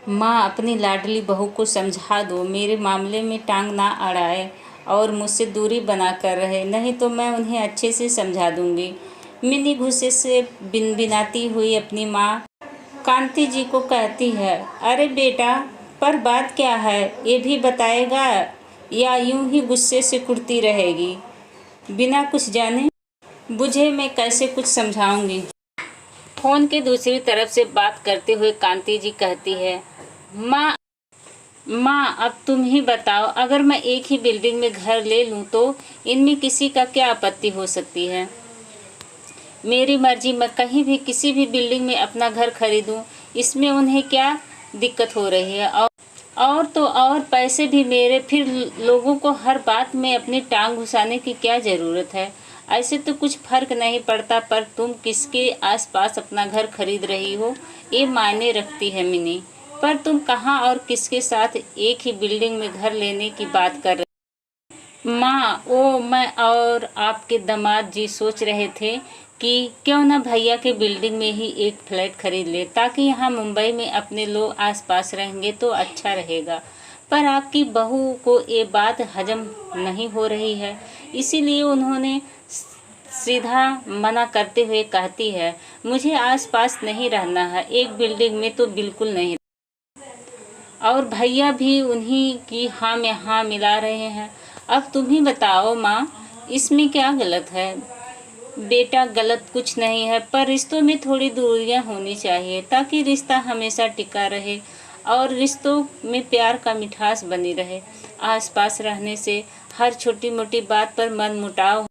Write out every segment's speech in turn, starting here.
माँ, अपनी लाडली बहू को समझा दो, मेरे मामले में टांग ना अड़ाए और मुझसे दूरी बना कर रहे, नहीं तो मैं उन्हें अच्छे से समझा दूंगी। मिनी गुस्से से बिनबिनाती हुई अपनी माँ कांति जी को कहती है, अरे बेटा, पर बात क्या है ये भी बताएगा या यूं ही गुस्से से कुटती रहेगी? बिना कुछ जाने बुझे मैं कैसे कुछ समझाऊंगी। फोन की दूसरी तरफ से बात करते हुए कांति जी कहती है, माँ माँ, अब तुम ही बताओ, अगर मैं एक ही बिल्डिंग में घर ले लूँ तो इनमें किसी का क्या आपत्ति हो सकती है? मेरी मर्जी, मैं कहीं भी किसी भी बिल्डिंग में अपना घर खरीदूं, इसमें उन्हें क्या दिक्कत हो रही है? और तो और पैसे भी मेरे, फिर लोगों को हर बात में अपनी टांग घुसाने की क्या ज़रूरत है? ऐसे तो कुछ फर्क नहीं पड़ता, पर तुम किसके आसपास अपना घर खरीद रही हो ये मायने रखती है मिनी। पर तुम कहाँ और किसके साथ एक ही बिल्डिंग में घर लेने की बात कर रही? माँ, मैं और आपके दामाद जी सोच रहे थे कि क्यों ना भैया के बिल्डिंग में ही एक फ्लैट खरीद ले, ताकि यहाँ मुंबई में अपने लोग आसपास रहेंगे तो अच्छा रहेगा। पर आपकी बहू को ये बात हजम नहीं हो रही है, इसीलिए उन्होंने सीधा मना करते हुए कहती है, मुझे आसपास नहीं रहना है, एक बिल्डिंग में तो बिल्कुल नहीं। और भैया भी उन्हीं की हाँ में हाँ मिला रहे हैं। अब तुम ही बताओ माँ, इसमें क्या गलत है? बेटा, गलत कुछ नहीं है, पर रिश्तों में थोड़ी दूरियां होनी चाहिए ताकि रिश्ता हमेशा टिका रहे और रिश्तों में प्यार का मिठास बनी रहे। आसपास रहने से हर छोटी मोटी बात पर मनमुटाव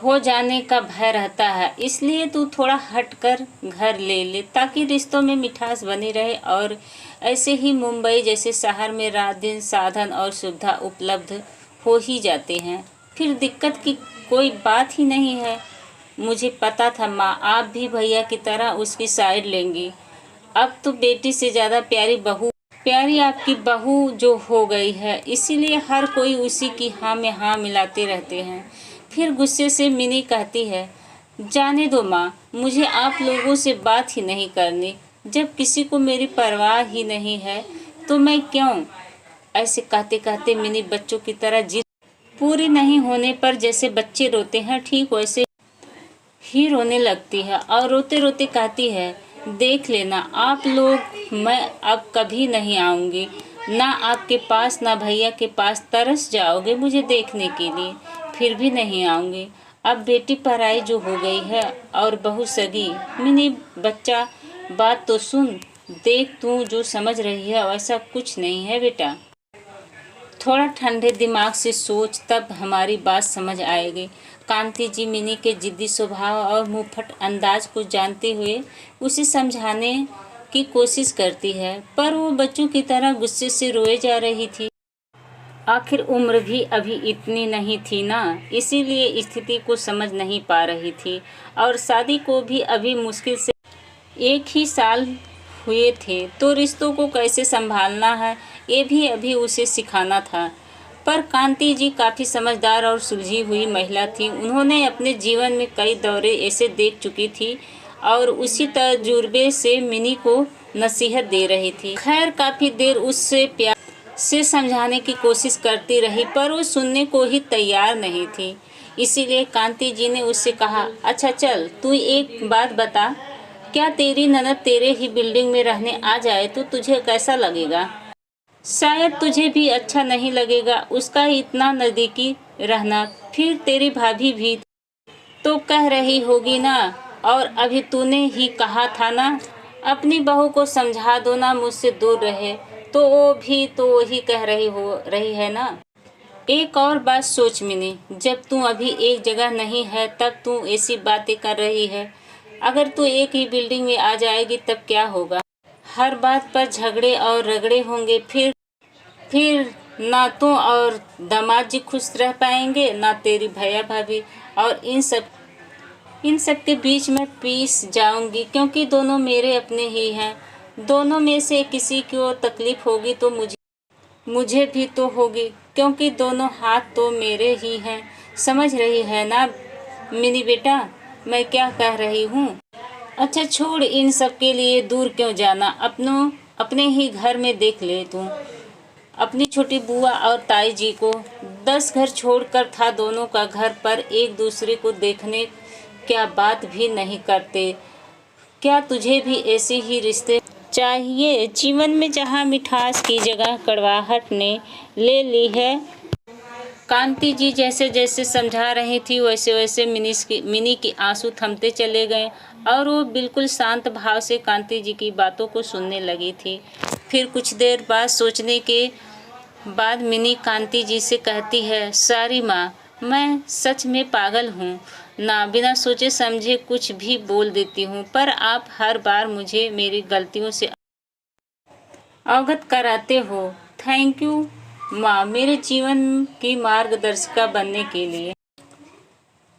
हो जाने का भय रहता है, इसलिए तू थोड़ा हट कर घर ले ले ताकि रिश्तों में मिठास बनी रहे। और ऐसे ही मुंबई जैसे शहर में रात दिन साधन और सुविधा उपलब्ध हो ही जाते हैं, फिर दिक्कत की कोई बात ही नहीं है। मुझे पता था माँ, आप भी भैया की तरह उसकी साइड लेंगी। अब तो बेटी से ज़्यादा प्यारी आपकी बहू जो हो गई है, इसीलिए हर कोई उसी की हाँ में हाँ मिलाते रहते हैं। फिर गुस्से से मिनी कहती है, जाने दो माँ, मुझे आप लोगों से बात ही नहीं करनी। जब किसी को मेरी परवाह ही नहीं है तो मैं क्यों? ऐसे कहते कहते मिनी बच्चों की तरह जिद पूरी नहीं होने पर जैसे बच्चे रोते हैं, ठीक वैसे ही रोने लगती है और रोते रोते कहती है, देख लेना आप लोग, मैं अब कभी नहीं आऊँगी, ना आपके पास ना भैया के पास। तरस जाओगे मुझे देखने के लिए, फिर भी नहीं आऊँगी। अब बेटी पराई जो हो गई है और बहू सगी। मिनी बच्चा, बात तो सुन, देख तू जो समझ रही है वैसा कुछ नहीं है बेटा। थोड़ा ठंडे दिमाग से सोच, तब हमारी बात समझ आएगी। कांति जी मिनी के जिद्दी स्वभाव और मुंहफट अंदाज को जानते हुए उसे समझाने की कोशिश करती है, पर वो बच्चों की तरह गुस्से से रोए जा रही थी। आखिर उम्र भी अभी इतनी नहीं थी ना, इसीलिए स्थिति को समझ नहीं पा रही थी और शादी को भी अभी मुश्किल से 1 ही साल हुए थे, तो रिश्तों को कैसे संभालना है ये भी अभी उसे सिखाना था। पर कांति जी काफ़ी समझदार और सुलझी हुई महिला थी। उन्होंने अपने जीवन में कई दौरे ऐसे देख चुकी थी और उसी तजुर्बे से मिनी को नसीहत दे रही थी। खैर, काफ़ी देर उससे प्यार से समझाने की कोशिश करती रही, पर वो सुनने को ही तैयार नहीं थी। इसीलिए कांति जी ने उससे कहा, अच्छा चल, तू एक बात बता, क्या तेरी ननद तेरे ही बिल्डिंग में रहने आ जाए तो तुझे कैसा लगेगा? शायद तुझे भी अच्छा नहीं लगेगा उसका इतना नज़दीकी रहना। फिर तेरी भाभी भी तो कह रही होगी ना, और अभी तूने ही कहा था ना, अपनी बहू को समझा दो ना, मुझसे दूर रहे, तो वो भी तो वही कह रही है ना। एक और बात सोच मिनी, जब तू अभी एक जगह नहीं है तब तू ऐसी बातें कर रही है। अगर तू एक ही बिल्डिंग में आ जाएगी तब क्या होगा? हर बात पर झगड़े और रगड़े होंगे। फिर ना तू और दामाद जी खुश रह पाएंगे, ना तेरी भैया भाभी, और इन सब के बीच में पीस जाऊंगी, क्योंकि दोनों मेरे अपने ही हैं। दोनों में से किसी को तकलीफ होगी तो मुझे भी तो होगी, क्योंकि दोनों हाथ तो मेरे ही हैं। समझ रही है ना मिनी बेटा मैं क्या कह रही हूँ? अच्छा छोड़, इन सब के लिए दूर क्यों जाना, अपने ही घर में देख ले तू। अपनी छोटी बुआ और ताई जी को 10 घर छोड़कर था दोनों का घर, पर एक दूसरे को देखने क्या बात भी नहीं करते। क्या तुझे भी ऐसे ही रिश्ते चाहिए जीवन में, जहाँ मिठास की जगह कड़वाहट ने ले ली है? कांति जी जैसे जैसे समझा रही थी वैसे वैसे मिनी की आंसू थमते चले गए और वो बिल्कुल शांत भाव से कांति जी की बातों को सुनने लगी थी। फिर कुछ देर बाद सोचने के बाद मिनी कांति जी से कहती है, सॉरी माँ, मैं सच में पागल हूँ ना, बिना सोचे समझे कुछ भी बोल देती हूँ, पर आप हर बार मुझे मेरी गलतियों से अवगत कराते हो। थैंक यू माँ, मेरे जीवन की मार्गदर्शिका बनने के लिए।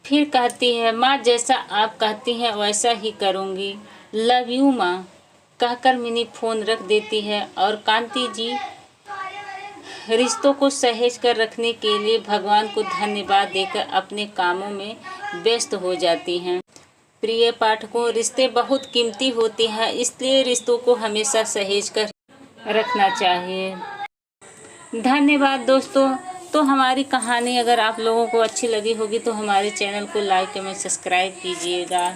फिर कहती है, माँ जैसा आप कहती हैं वैसा ही करूँगी, लव यू माँ, कहकर मिनी फ़ोन रख देती है और कांति जी रिश्तों को सहेज कर रखने के लिए भगवान को धन्यवाद देकर अपने कामों में व्यस्त हो जाती हैं। प्रिय पाठकों, रिश्ते बहुत कीमती होते हैं, इसलिए रिश्तों को हमेशा सहेज कर रखना चाहिए। धन्यवाद दोस्तों। तो हमारी कहानी अगर आप लोगों को अच्छी लगी होगी तो हमारे चैनल को लाइक कमेंट सब्सक्राइब कीजिएगा।